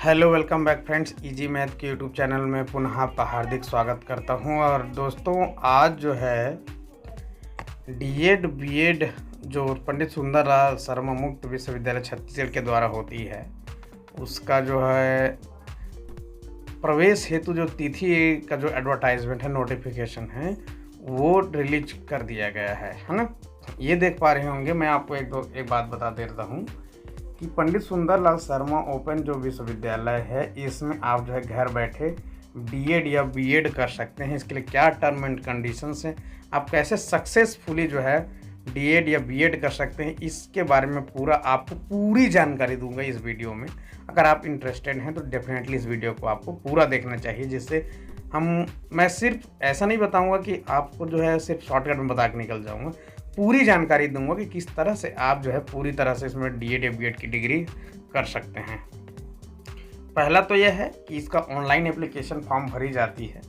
Hello welcome back friends, easy math के YouTube channel में पुनः आपका हार्दिक स्वागत करता हूं। और दोस्तों, आज जो है डीएड बीएड जो पंडित सुंदरलाल शर्मा मुक्त विश्वविद्यालय छत्तीसगढ़ के द्वारा होती है, उसका जो है प्रवेश हेतु जो तिथि का जो एडवर्टाइजमेंट है, नोटिफिकेशन है, वो रिलीज कर दिया गया है ना। ये देख पा रहे होंगे। मैं आपको एक बात बता देता हूँ कि पंडित सुंदरलाल शर्मा ओपन जो विश्वविद्यालय है, इसमें आप जो है घर बैठे डीएड या बीएड कर सकते हैं। इसके लिए क्या टर्म एंड कंडीशंस हैं, आप कैसे सक्सेसफुली जो है डीएड या बीएड कर सकते हैं, इसके बारे में आपको पूरी जानकारी दूंगा इस वीडियो में। अगर आप इंटरेस्टेड हैं तो डेफिनेटली इस वीडियो को आपको पूरा देखना चाहिए, जिससे मैं सिर्फ ऐसा नहीं बताऊंगा कि आपको जो है सिर्फ शॉर्टकट में बता के निकल जाऊंगा, पूरी जानकारी दूंगा कि किस तरह से आप जो है पूरी तरह से इसमें डीएड या बीएड की डिग्री कर सकते हैं। पहला तो यह है कि इसका ऑनलाइन एप्लीकेशन फॉर्म भरी जाती है।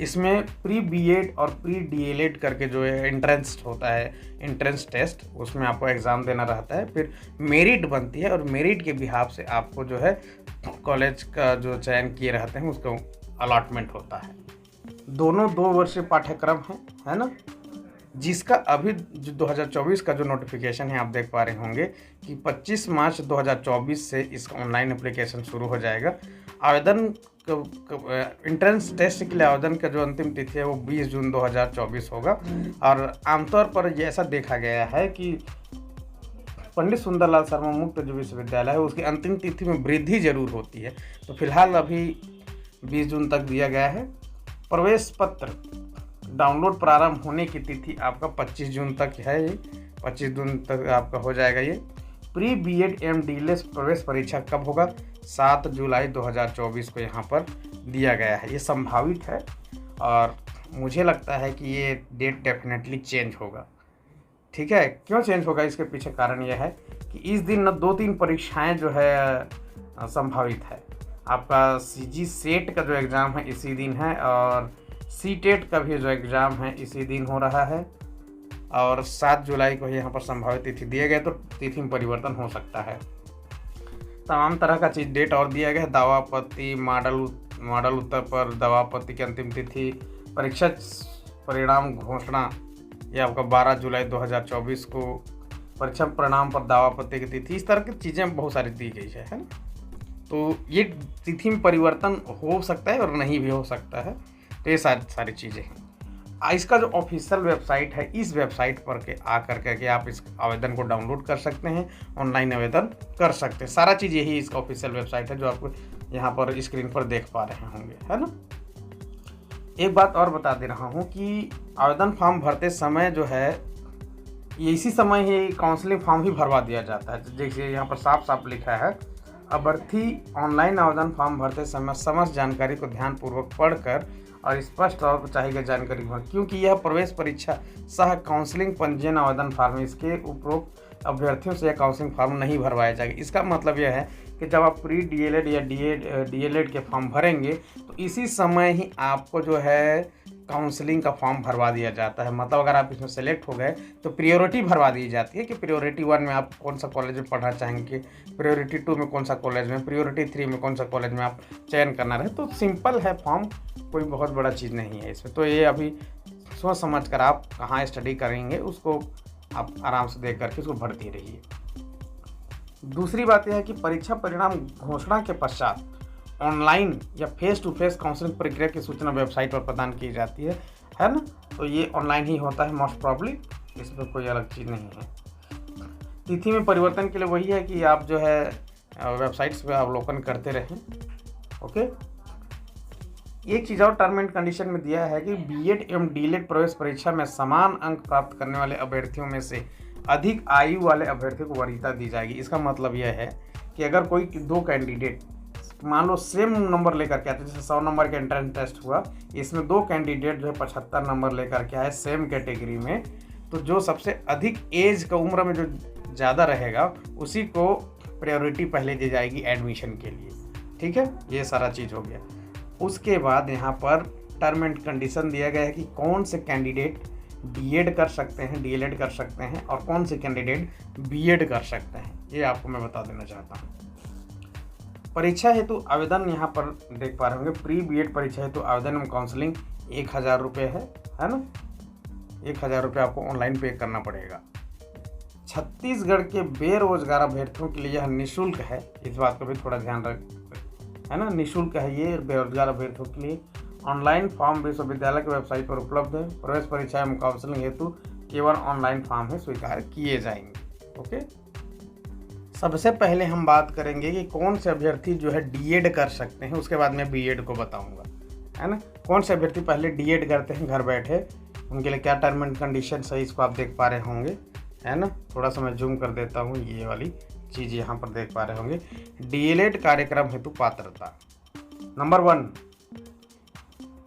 इसमें प्री बीएड और प्री डीएलएड करके जो है एंट्रेंस होता है, एंट्रेंस टेस्ट, उसमें आपको एग्ज़ाम देना रहता है। फिर मेरिट बनती है और मेरिट के बिहाफ से आपको जो है कॉलेज का जो चयन किए रहते हैं उसका अलॉटमेंट होता है। दोनों 2 वर्षीय पाठ्यक्रम है ना, जिसका अभी जो 2024 का जो नोटिफिकेशन है आप देख पा रहे होंगे कि 25 मार्च 2024 से इसका ऑनलाइन एप्लीकेशन शुरू हो जाएगा। आवेदन एंट्रेंस टेस्ट के लिए आवेदन का जो अंतिम तिथि है वो 20 जून 2024 होगा। और आमतौर पर ये ऐसा देखा गया है कि पंडित सुंदरलाल शर्मा मुक्त जो विश्वविद्यालय है उसकी अंतिम तिथि में वृद्धि जरूर होती है। तो फिलहाल अभी 20 जून तक दिया गया है। प्रवेश पत्र डाउनलोड प्रारंभ होने की तिथि आपका 25 जून तक है। ये 25 जून तक आपका हो जाएगा। ये प्री बीएड एवं डीएलएड प्रवेश परीक्षा कब होगा? 7 जुलाई 2024 को यहाँ पर दिया गया है। ये संभावित है और मुझे लगता है कि ये डेट डेफिनेटली चेंज होगा। ठीक है, क्यों चेंज होगा? इसके पीछे कारण यह है कि इस दिन 2-3 परीक्षाएं जो है संभावित है। आपका सीजी सेट का जो एग्ज़ाम है इसी दिन है और सीटेट का भी जो एग्ज़ाम है इसी दिन हो रहा है। और 7 जुलाई को यहाँ पर संभावित तिथि दिए गए, तो तिथि में परिवर्तन हो सकता है। तमाम तरह का चीज़ डेट और दिया गया है। दावापत्ति, मॉडल उत्तर पर दावापत्ति की अंतिम तिथि, परीक्षा परिणाम घोषणा ये आपका 12 जुलाई 2024 को, परीक्षा परिणाम पर दावापत्ति की तिथि, इस तरह की चीज़ें बहुत सारी दी गई है ना। तो ये तिथि में परिवर्तन हो सकता है और नहीं भी हो सकता है। तो ये सारी चीज़ें हैं। इसका जो ऑफिशियल वेबसाइट है, इस वेबसाइट पर आकर के आप इस आवेदन को डाउनलोड कर सकते हैं, ऑनलाइन आवेदन कर सकते हैं। सारा चीज़ यही इसका ऑफिशियल वेबसाइट है जो आपको यहाँ पर स्क्रीन पर देख पा रहे होंगे, है ना। एक बात और बता दे रहा हूँ कि आवेदन फॉर्म भरते समय जो है ये इसी समय ही काउंसलिंग फॉर्म भी भरवा दिया जाता है। जैसे यहाँ पर साफ साफ लिखा है, अभ्यर्थी ऑनलाइन आवेदन फॉर्म भरते समय समस्त जानकारी को ध्यानपूर्वक पढ़कर और स्पष्ट तौर पर चाहिए गई जानकारी भर, क्योंकि यह प्रवेश परीक्षा सह काउंसलिंग पंजीयन आवेदन फॉर्म, इसके उपरोक्त अभ्यर्थियों से यह काउंसलिंग फॉर्म नहीं भरवाया जाएगा। इसका मतलब यह है कि जब आप प्री डीएलएड या डीएलएड के फॉर्म भरेंगे तो इसी समय ही आपको जो है काउंसलिंग का फॉर्म भरवा दिया जाता है। मतलब अगर आप इसमें सेलेक्ट हो गए तो प्रियोरिटी भरवा दी जाती है कि प्रियोरिटी 1 में आप कौन सा कॉलेज में पढ़ना चाहेंगे, प्रियोरिटी 2 में कौन सा कॉलेज में, प्रियोरिटी 3 में कौन सा कॉलेज में आप चयन करना रहे। तो सिंपल है फॉर्म, कोई बहुत बड़ा चीज़ नहीं है इसमें। तो ये अभी सोच समझ कर आप कहाँ स्टडी करेंगे उसको आप आराम से देख करके उसको भरती रहिए। दूसरी बात यह है कि परीक्षा परिणाम घोषणा के पश्चात ऑनलाइन या फेस टू फेस काउंसलिंग प्रक्रिया की सूचना वेबसाइट पर प्रदान की जाती है ना। तो ये ऑनलाइन ही होता है मोस्ट प्रॉब्ली, इसमें कोई अलग चीज़ नहीं है। तिथि में परिवर्तन के लिए वही है कि आप जो है वेबसाइट्स पर अवलोकन करते रहें। ओके, एक चीज़ और टर्म एंड कंडीशन में दिया है कि बीएड एवं डीएलएड प्रवेश परीक्षा में समान अंक प्राप्त करने वाले अभ्यर्थियों में से अधिक आयु वाले अभ्यर्थियों को वरीयता दी जाएगी। इसका मतलब यह है कि अगर कोई 2 कैंडिडेट मान लो सेम नंबर लेकर के आते, जैसे 100 नंबर का एंट्रेंस टेस्ट हुआ, इसमें 2 कैंडिडेट जो है 75 नंबर लेकर के आए सेम कैटेगरी में, तो जो सबसे अधिक एज का उम्र में जो ज़्यादा रहेगा उसी को प्रायोरिटी पहले दी जाएगी एडमिशन के लिए। ठीक है, ये सारा चीज़ हो गया। उसके बाद यहाँ पर टर्म एंड कंडीशन दिया गया है कि कौन से कैंडिडेट बीएड कर सकते हैं, डीएलएड कर सकते हैं और कौन से कैंडिडेट बीएड कर सकते हैं। ये आपको मैं बता देना चाहता हूँ। परीक्षा हेतु आवेदन यहाँ पर देख पा रहे होंगे, प्री बीएड परीक्षा हेतु आवेदन एवं काउंसलिंग 1000 रुपये है ना। 1000 रुपये आपको ऑनलाइन पे करना पड़ेगा। छत्तीसगढ़ के बेरोजगार अभ्यर्थियों के लिए यह निःशुल्क है, इस बात को भी थोड़ा ध्यान रख, है ना, निःशुल्क है ये बेरोजगार अभ्यर्थियों के लिए। ऑनलाइन फॉर्म विश्वविद्यालय की वेबसाइट पर उपलब्ध है। प्रवेश परीक्षा एवं काउंसलिंग हेतु केवल ऑनलाइन फॉर्म ही स्वीकार किए जाएंगे। ओके, सबसे पहले हम बात करेंगे कि कौन से अभ्यर्थी जो है डीएड कर सकते हैं, उसके बाद मैं बीएड को बताऊंगा, है ना। कौन से अभ्यर्थी पहले डीएड करते हैं घर बैठे, उनके लिए क्या टर्म एंड कंडीशन है, इसको आप देख पा रहे होंगे, है ना। थोड़ा सा मैं जूम कर देता हूँ, ये वाली चीज़ यहाँ पर देख पा रहे होंगे। डीएलएड कार्यक्रम हेतु पात्रता नंबर 1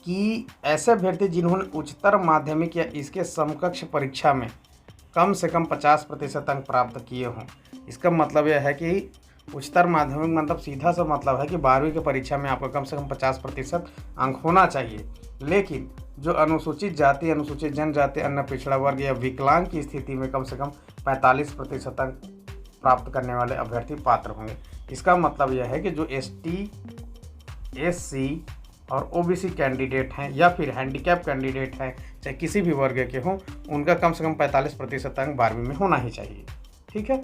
कि ऐसे अभ्यर्थी जिन्होंने उच्चतर माध्यमिक या इसके समकक्ष परीक्षा में कम से कम 50% अंक प्राप्त किए हों। इसका मतलब यह है कि उच्चतर माध्यमिक मतलब सीधा सा मतलब है कि 12वीं की परीक्षा में आपको कम से कम 50% अंक होना चाहिए। लेकिन जो अनुसूचित जाति, अनुसूचित जनजाति, अन्य पिछड़ा वर्ग या विकलांग की स्थिति में कम से कम 45% अंक प्राप्त करने वाले अभ्यर्थी पात्र होंगे। इसका मतलब यह है कि जो एसटी, एससी और ओबीसी कैंडिडेट हैं या फिर हैंडीकैप कैंडिडेट हैं, चाहे किसी भी वर्ग के हों, उनका कम से कम 45% अंक 12वीं में होना ही चाहिए। ठीक है।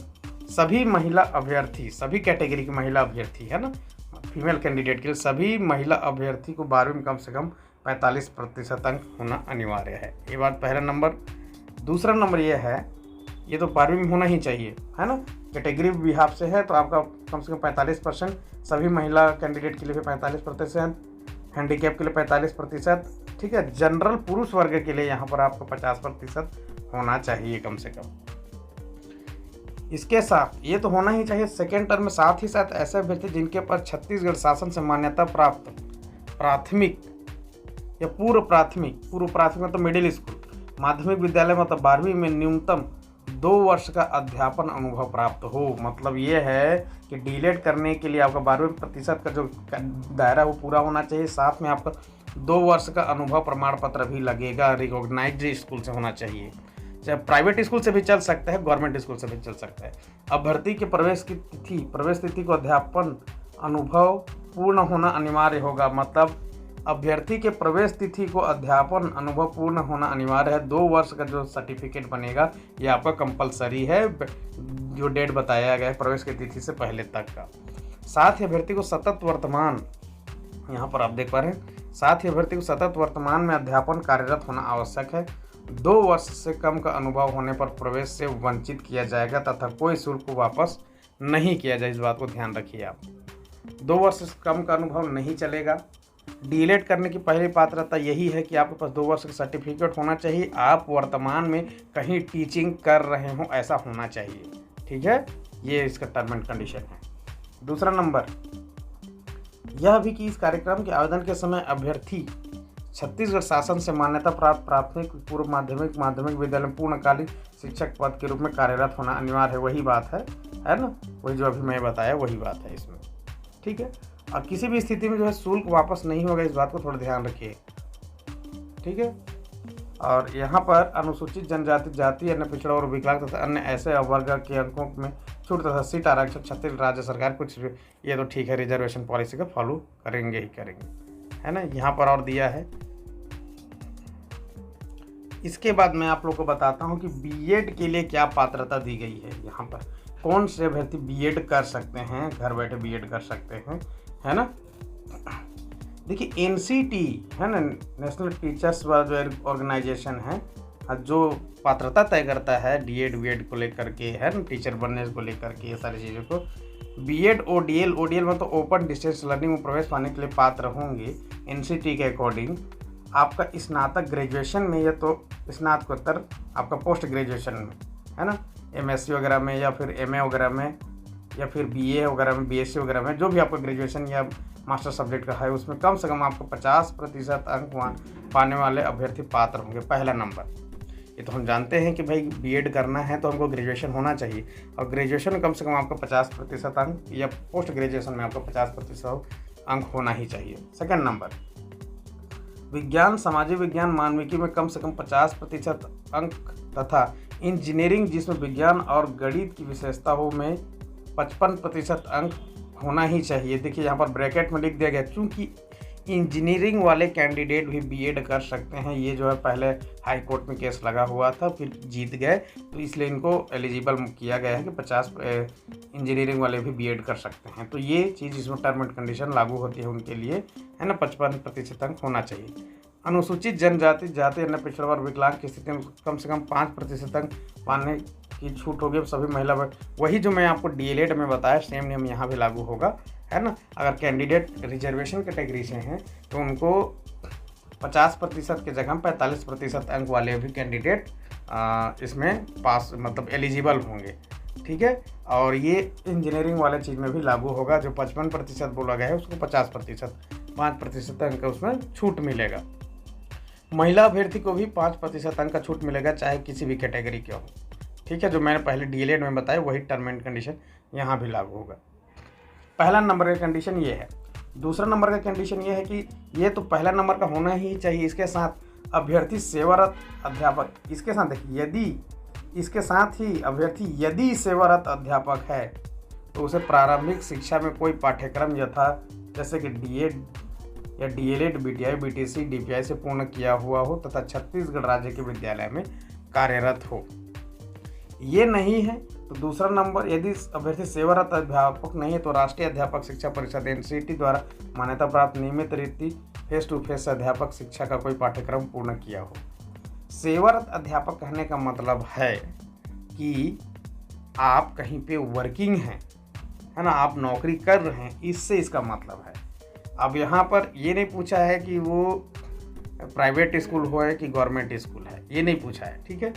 सभी महिला अभ्यर्थी, सभी कैटेगरी की महिला अभ्यर्थी, है ना, फीमेल कैंडिडेट के लिए सभी महिला अभ्यर्थी को 12वीं में कम से कम 45% अंक होना अनिवार्य है। ये बात पहला नंबर। दूसरा नंबर ये है, ये तो 12वीं में होना ही चाहिए, है ना। कैटेगरी बिहाफ से है तो आपका कम से कम 45%, सभी महिला कैंडिडेट के लिए भी 45%, हैंडीकैप के लिए 45%, ठीक है। जनरल पुरुष वर्ग के लिए यहाँ पर आपको 50% होना चाहिए कम से कम। इसके साथ ये तो होना ही चाहिए सेकेंड टर्म में, साथ ही साथ ऐसे अभ्यर्थी जिनके पास छत्तीसगढ़ शासन से मान्यता प्राप्त प्राथमिक या पूर्व प्राथमिक मतलब मिडिल स्कूल, माध्यमिक विद्यालय मतलब 12वीं में न्यूनतम 2 वर्ष का अध्यापन अनुभव प्राप्त हो। मतलब ये है कि डीलेट करने के लिए आपका 12% का जो दायरा वो पूरा होना चाहिए, साथ में आपका 2 वर्ष का अनुभव प्रमाण पत्र भी लगेगा, रिकॉग्नाइज्ड स्कूल से होना चाहिए। चाहे प्राइवेट स्कूल से भी चल सकता है, गवर्नमेंट स्कूल से भी चल सकता है। अभ्यर्थी के प्रवेश तिथि को अध्यापन अनुभव पूर्ण होना अनिवार्य होगा। मतलब अभ्यर्थी के प्रवेश तिथि को अध्यापन अनुभव पूर्ण होना अनिवार्य है। 2 वर्ष का जो सर्टिफिकेट बनेगा ये आपका कंपलसरी है, जो डेट बताया गया है प्रवेश की तिथि से पहले तक का। साथ ही अभ्यर्थी को सतत वर्तमान, यहाँ पर आप देख पा रहे हैं, साथ ही अभ्यर्थी को सतत वर्तमान में अध्यापन कार्यरत होना आवश्यक है। 2 वर्ष से कम का अनुभव होने पर प्रवेश से वंचित किया जाएगा तथा कोई शुल्क को वापस नहीं किया जाए। इस बात को ध्यान रखिए आप। 2 वर्ष से कम का अनुभव नहीं चलेगा। डीलेट करने की पहली पात्रता यही है कि आपके पास 2 वर्ष का सर्टिफिकेट होना चाहिए, आप वर्तमान में कहीं टीचिंग कर रहे हो ऐसा होना चाहिए। ठीक है, ये इसका टर्म एंड कंडीशन है। दूसरा नंबर यह भी कि इस कार्यक्रम के आवेदन के समय अभ्यर्थी छत्तीसगढ़ शासन से मान्यता प्राप्त प्राथमिक, पूर्व माध्यमिक विद्यालय में पूर्णकालिक शिक्षक पद के रूप में कार्यरत होना अनिवार्य है। वही बात है ना, वही जो अभी मैं बताया वही बात है इसमें। ठीक है, और किसी भी स्थिति में जो है शुल्क वापस नहीं होगा, इस बात को थोड़ा ध्यान रखिए। ठीक है, और यहाँ पर अनुसूचित जनजाति, जाति, अन्य पिछड़ा और विकलांग तथा अन्य ऐसे वर्ग के अंकों में छूट तथा सीट आरक्षण छत्तीसगढ़ राज्य सरकार कुछ, ये तो ठीक है, रिजर्वेशन पॉलिसी का फॉलो करेंगे ही करेंगे, है ना। यहाँ पर और दिया है। इसके बाद मैं आप लोग को बताता हूँ कि बीएड के लिए क्या पात्रता दी गई है। यहाँ पर कौन से अभ्यर्थी बीएड कर सकते हैं, घर बैठे बीएड कर सकते हैं, है ना। देखिए एनसीटी है ना, नेशनल टीचर्स ऑर्गेनाइजेशन है, जो पात्रता तय करता है डीएड बीएड को लेकर के, है ना, टीचर बनने को लेकर के, ये सारी चीज़ों को। बीएड ओडीएल में तो ओपन डिस्टेंस लर्निंग में प्रवेश पाने के लिए पात्र होंगे एनसीटी के अकॉर्डिंग। आपका स्नातक ग्रेजुएशन में या तो स्नातकोत्तर आपका पोस्ट ग्रेजुएशन में, है ना, एमएससी वगैरह में या फिर एमए वगैरह में या फिर बीए वगैरह में, बीएससी वगैरह में, जो भी आपका ग्रेजुएशन या मास्टर सब्जेक्ट का है उसमें कम से कम आपको 50% अंक पाने वाले अभ्यर्थी पात्र होंगे। पहला नंबर, ये तो हम जानते हैं कि भाई बीएड करना है तो हमको ग्रेजुएशन होना चाहिए, और ग्रेजुएशन में कम से कम आपका 50% अंक या पोस्ट ग्रेजुएशन में आपका 50% अंक होना ही चाहिए। सेकंड नंबर, विज्ञान, सामाजिक विज्ञान, मानविकी में कम से कम 50% अंक तथा इंजीनियरिंग जिसमें विज्ञान और गणित की विशेषता हो में 55% अंक होना ही चाहिए। देखिए यहाँ पर ब्रैकेट में लिख दिया गया, क्योंकि इंजीनियरिंग वाले कैंडिडेट भी बीएड कर सकते हैं। ये जो है पहले हाई कोर्ट में केस लगा हुआ था, फिर जीत गए, तो इसलिए इनको एलिजिबल किया गया है कि 50 इंजीनियरिंग वाले भी बीएड कर सकते हैं। तो ये चीज़ इसमें टर्म एंड कंडीशन लागू होती है उनके लिए, है ना। 55% अंक होना चाहिए। अनुसूचित जनजाति, जाति, अन्य पिछड़ा वर्ग, विकलांग की स्थिति में कम से कम 5% अंक पाने की छूट होगी सभी महिला वर्ग। वही जो मैं आपको डीएलएड में बताया, सेम नियम यहाँ भी लागू होगा, है ना। अगर कैंडिडेट रिजर्वेशन कैटेगरी से हैं तो उनको 50% के जगह 45% अंक वाले भी कैंडिडेट इसमें पास मतलब एलिजिबल होंगे, ठीक है। और ये इंजीनियरिंग वाले चीज़ में भी लागू होगा। जो 55% बोला गया है उसको 50%, 5% अंक का उसमें छूट मिलेगा। महिला अभ्यर्थी को भी 5% अंक का छूट मिलेगा, चाहे किसी भी कैटेगरी के हो, ठीक है। जो मैंने पहले डीएलएड में बताया वही टर्म एंड कंडीशन यहाँ भी लागू होगा। पहला नंबर का कंडीशन ये है। दूसरा नंबर का कंडीशन ये है कि ये तो पहला नंबर का होना ही चाहिए। इसके साथ अभ्यर्थी सेवारत अध्यापक, इसके साथ देखिए, यदि इसके साथ ही अभ्यर्थी यदि सेवारत अध्यापक है तो उसे प्रारंभिक शिक्षा में कोई पाठ्यक्रम यथा जैसे कि डीएड या डीएलएड, बीटीआई, बीटीसी, डीपीआई से पूर्ण किया हुआ हो तथा छत्तीसगढ़ राज्य के विद्यालय में कार्यरत हो। ये नहीं है तो दूसरा नंबर, यदि अभ्यर्थी सेवारत अध्यापक नहीं है तो राष्ट्रीय अध्यापक शिक्षा परिषद एनसीईटी द्वारा मान्यता प्राप्त नियमित रीति फेस टू फेस अध्यापक शिक्षा का कोई पाठ्यक्रम पूर्ण किया हो। सेवारत अध्यापक कहने का मतलब है कि आप कहीं पे वर्किंग हैं, है ना, आप नौकरी कर रहे हैं, इससे इसका मतलब है। अब यहाँ पर ये नहीं पूछा है कि वो प्राइवेट स्कूल हो है कि गवर्नमेंट स्कूल है, ये नहीं पूछा है, ठीक है।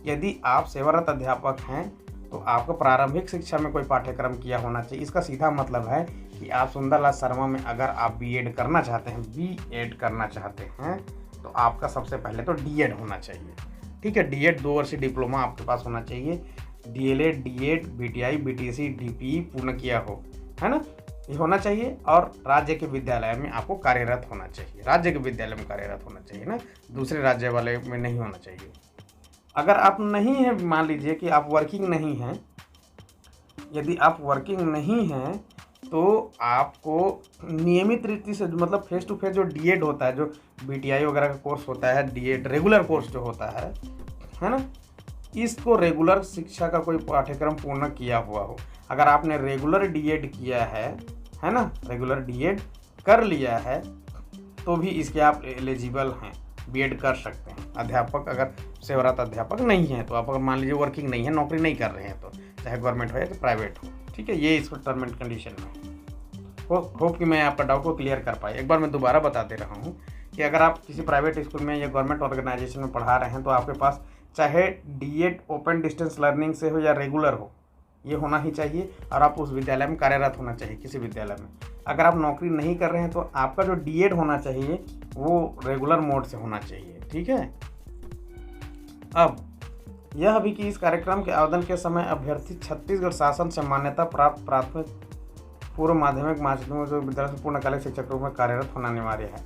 यदि आप सेवारत अध्यापक हैं तो आपको प्रारंभिक शिक्षा में कोई पाठ्यक्रम किया होना चाहिए। इसका सीधा मतलब है कि आप सुंदरलाल शर्मा में अगर आप बीएड करना चाहते हैं, बीएड करना चाहते हैं तो आपका सबसे पहले तो डीएड होना चाहिए, ठीक है। डीएड 2 वर्षीय डिप्लोमा आपके पास होना चाहिए। DElEd, DEd, BTI, BTC, DPE पूर्ण किया हो, है ना, ये होना चाहिए। और राज्य के विद्यालय में आपको कार्यरत होना चाहिए, राज्य के विद्यालय में कार्यरत होना चाहिए ना, दूसरे राज्य वाले में नहीं होना चाहिए। अगर आप नहीं हैं, मान लीजिए कि आप वर्किंग नहीं हैं, यदि आप वर्किंग नहीं हैं तो आपको नियमित रीति से मतलब फेस टू फेस जो डीएड होता है, जो बीटीआई वगैरह का कोर्स होता है, डीएड रेगुलर कोर्स जो होता है ना, इसको रेगुलर शिक्षा का कोई पाठ्यक्रम पूर्ण किया हुआ हो। अगर आपने रेगुलर डीएड किया है ना, रेगुलर डीएड कर लिया है तो भी इसके आप एलिजिबल हैं, बीएड कर सकते हैं। अध्यापक अगर सेवारत अध्यापक नहीं है तो आप अगर मान लीजिए वर्किंग नहीं है, नौकरी नहीं कर रहे हैं, तो चाहे गवर्नमेंट हो या तो प्राइवेट हो, ठीक है। ये इसको टर्म एंड कंडीशन में होप कि मैं आपका डाउट को क्लियर कर पाई। एक बार मैं दोबारा बता दे रहा हूँ कि अगर आप किसी प्राइवेट स्कूल में या गवर्नमेंट ऑर्गेनाइजेशन में पढ़ा रहे हैं तो आपके पास चाहे डीएड ओपन डिस्टेंस लर्निंग से हो या रेगुलर हो, ये होना ही चाहिए। और आप उस विद्यालय में कार्यरत होना चाहिए, किसी विद्यालय में। अगर आप नौकरी नहीं कर रहे हैं तो आपका जो डीएड होना चाहिए वो रेगुलर मोड से होना चाहिए, ठीक है। अब यह भी कि इस कार्यक्रम के आवेदन के समय अभ्यर्थी छत्तीसगढ़ शासन से मान्यता प्राप्त प्राथमिक, पूर्व माध्यमिक, माध्यमिक विद्यालय से पूर्णकालिक शिक्षक के रूप में कार्यरत होना अनिवार्य है।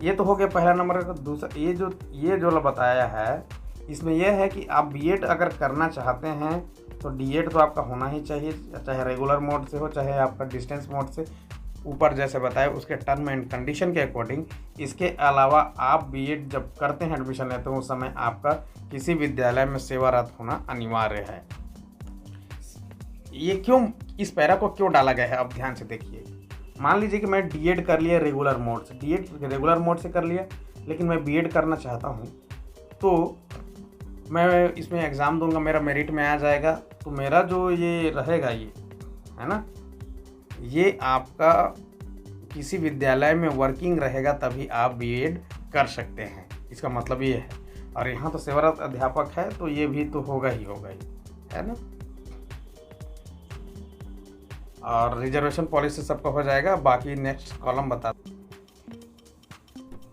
ये तो हो गया पहला नंबर का। दूसरा ये जो बताया है इसमें यह है कि आप बीएड अगर करना चाहते हैं तो डीएड तो आपका होना ही चाहिए, चाहे रेगुलर मोड से हो चाहे आपका डिस्टेंस मोड से। ऊपर जैसे बताया उसके टर्म एंड कंडीशन के अकॉर्डिंग। इसके अलावा आप बीएड जब करते हैं, एडमिशन लेते हैं, उस समय आपका किसी विद्यालय में सेवारत होना अनिवार्य है। ये क्यों, इस पैरा को क्यों डाला गया है, अब ध्यान से देखिए। मान लीजिए कि मैं डीएड कर लिया रेगुलर मोड से, डीएड रेगुलर मोड से कर लिया, लेकिन मैं बीएड करना चाहता हूँ तो मैं इसमें एग्ज़ाम दूंगा, मेरा मेरिट में आ जाएगा, तो मेरा जो ये रहेगा, ये है ना, ये आपका किसी विद्यालय में वर्किंग रहेगा तभी आप बीएड कर सकते हैं, इसका मतलब ये है। और यहाँ तो सेवारत अध्यापक है तो ये भी तो होगा ही, है ना। और रिजर्वेशन पॉलिसी सबका हो जाएगा। बाकी नेक्स्ट कॉलम बता,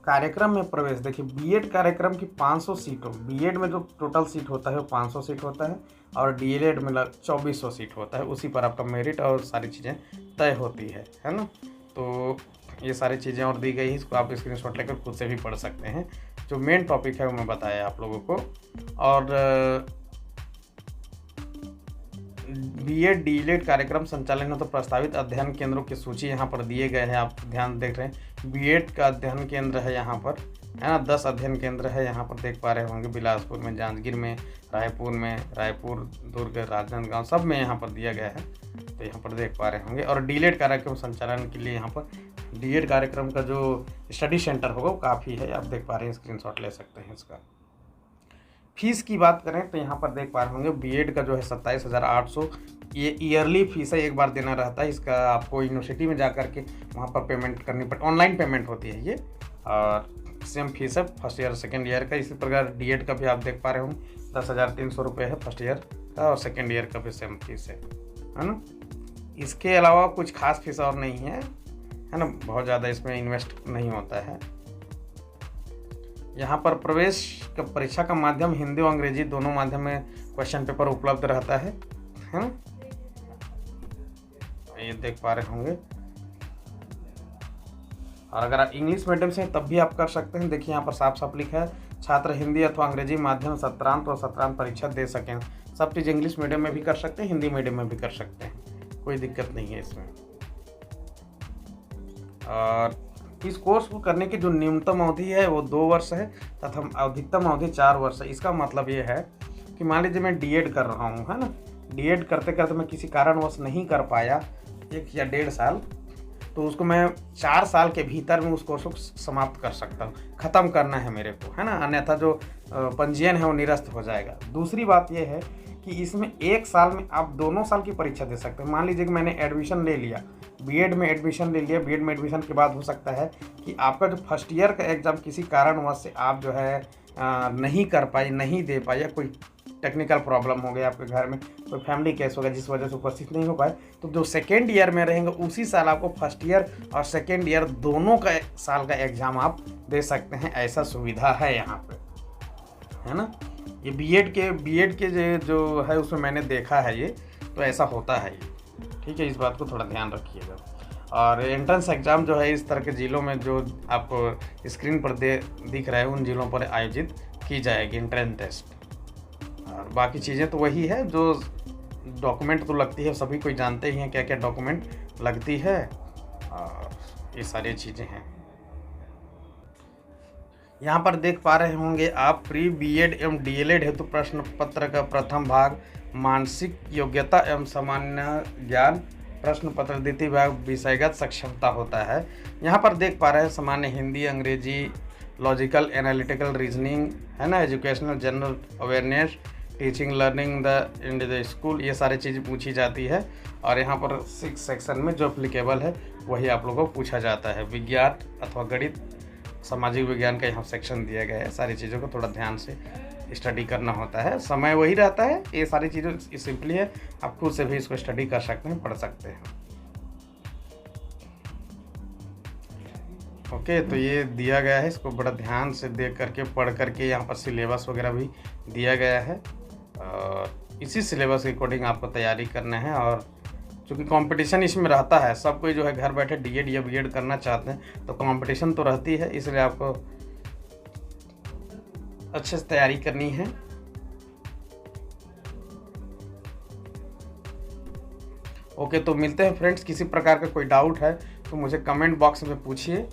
कार्यक्रम में प्रवेश। देखिए बीएड कार्यक्रम की 500 सीटों, बीएड में जो टोटल सीट होता है वो 500 सीट होता है और डीएलएड में 2400 सीट होता है। उसी पर आपका मेरिट और सारी चीज़ें तय होती है ना। तो ये सारी चीज़ें और दी गई है, इसको आप स्क्रीनशॉट लेकर खुद से भी पढ़ सकते हैं। जो मेन टॉपिक है वो मैं बताया आप लोगों को। और बीएड डीएलएड कार्यक्रम संचालन है तो प्रस्तावित अध्ययन केंद्रों की सूची यहाँ पर दिए गए हैं। आप ध्यान देख रहे हैं, बीएड का अध्ययन केंद्र है यहाँ पर, है ना। 10 अध्ययन केंद्र है यहाँ पर, देख पा रहे होंगे। बिलासपुर में, जांजगीर में, रायपुर, दुर्ग, राजनांदगांव, सब में यहाँ पर दिया गया है, तो यहाँ पर देख पा रहे होंगे। और डीएलएड कार्यक्रम संचालन के लिए यहाँ पर डीएड कार्यक्रम का जो स्टडी सेंटर होगा वो काफ़ी है, आप देख पा रहे हैं, स्क्रीनशॉट ले सकते हैं इसका। फीस की बात करें तो यहाँ पर देख पा रहे होंगे, बीएड का जो है 27,800 ये ईयरली फीस है, एक बार देना रहता है। इसका आपको यूनिवर्सिटी में जा कर के वहाँ पर पेमेंट करनी पड़ती, ऑनलाइन पेमेंट होती है ये, और सेम फीस है फर्स्ट ईयर सेकेंड ईयर का। इसी प्रकार डीएड का भी आप देख पा रहे होंगे 10,300 रुपये है फर्स्ट ईयर का, और सेकेंड ईयर का भी सेम फीस है ना। इसके अलावा कुछ खास फीस और नहीं है ना, बहुत ज़्यादा इसमें इन्वेस्ट नहीं होता है। यहाँ पर प्रवेश का परीक्षा का माध्यम हिंदी और अंग्रेजी दोनों माध्यम में क्वेश्चन पेपर उपलब्ध रहता है ना। ये देख पा रहे होंगे। और अगर आप इंग्लिश मीडियम से तब भी आप कर सकते हैं। देखिए यहाँ पर साफ साफ लिखा है, छात्र हिंदी अथवा अंग्रेजी माध्यम सत्रांत और सत्रांत परीक्षा दे सकें। सब चीज़ इंग्लिश मीडियम में भी कर सकते हैं, हिंदी मीडियम में भी कर सकते हैं, कोई दिक्कत नहीं है इसमें। और इस कोर्स को करने की जो न्यूनतम अवधि है वो 2 वर्ष है तथा अधिकतम अवधि 4 वर्ष है। इसका मतलब ये है कि मान लीजिए मैं डीएड कर रहा हूँ, है ना, डीएड करते करते मैं किसी कारणवश नहीं कर पाया 1 या 1.5 साल, तो उसको मैं 4 साल के भीतर में उस कोर्स को समाप्त कर सकता हूँ, ख़त्म करना है मेरे को, है ना, अन्यथा जो पंजीयन है वो निरस्त हो जाएगा। दूसरी बात यह है कि इसमें 1 साल में आप दोनों साल की परीक्षा दे सकते हैं। मान लीजिए कि मैंने एडमिशन ले लिया, बीएड में एडमिशन ले लिया, बीएड में एडमिशन के बाद हो सकता है कि आपका जो फर्स्ट ईयर का एग्ज़ाम किसी कारणवश से आप जो है नहीं कर पाए, नहीं दे पाए, या कोई टेक्निकल प्रॉब्लम हो गया आपके घर में, कोई फैमिली केस हो गया जिस वजह से उपस्थित नहीं हो पाए, तो जो सेकेंड ईयर में रहेंगे उसी साल आपको फर्स्ट ईयर और सेकेंड ईयर दोनों का साल का एग्ज़ाम आप दे सकते हैं। ऐसा सुविधा है यहाँ पे, है ना। ये बीएड के जो है उसमें मैंने देखा है, ये तो ऐसा होता है ये, ठीक है। इस बात को थोड़ा ध्यान रखिएगा। और एंट्रेंस एग्ज़ाम जो है इस तरह के ज़िलों में जो आपको स्क्रीन पर दिख रहा है उन ज़िलों पर आयोजित की जाएगी एंट्रेंस टेस्ट। और बाकी चीज़ें तो वही है, जो डॉक्यूमेंट तो लगती है, सभी कोई जानते ही हैं क्या क्या डॉक्यूमेंट लगती है, और ये सारी चीज़ें हैं। यहाँ पर देख पा रहे होंगे आप, प्री बीएड एवं डीएलएड हेतु प्रश्न पत्र का प्रथम भाग मानसिक योग्यता एवं सामान्य ज्ञान प्रश्न पत्र, द्वितीय भाग विषयगत सक्षमता होता है। यहाँ पर देख पा रहे हैं सामान्य हिंदी, अंग्रेजी, लॉजिकल एनालिटिकल रीजनिंग, है ना, educational general awareness, teaching learning in the school, ये सारी चीज़ें पूछी जाती है। और यहाँ पर 6 सेक्शन में जो एप्लीकेबल है वही आप लोगों को पूछा जाता है। विज्ञान अथवा गणित, सामाजिक विज्ञान का यहाँ सेक्शन दिया गया है। सारी चीज़ों को थोड़ा ध्यान से स्टडी करना होता है, समय वही रहता है। ये सारी चीज़ें सिंपली है, आप खुद से भी इसको स्टडी कर सकते हैं, पढ़ सकते हैं। ओके, तो ये दिया गया है, इसको बड़ा ध्यान से देख करके पढ़ करके, यहाँ पर सिलेबस वगैरह भी दिया गया है, और इसी सिलेबस के अकॉर्डिंग आपको तैयारी करना है। और क्योंकि कंपटीशन इसमें रहता है, सब कोई जो है घर बैठे डीएड या बीएड करना चाहते हैं, तो कंपटीशन तो रहती है, इसलिए आपको अच्छे से तैयारी करनी है। ओके, तो मिलते हैं फ्रेंड्स। किसी प्रकार का कोई डाउट है तो मुझे कमेंट बॉक्स में पूछिए,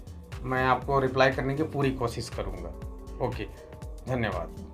मैं आपको रिप्लाई करने की पूरी कोशिश करूँगा। ओके, धन्यवाद।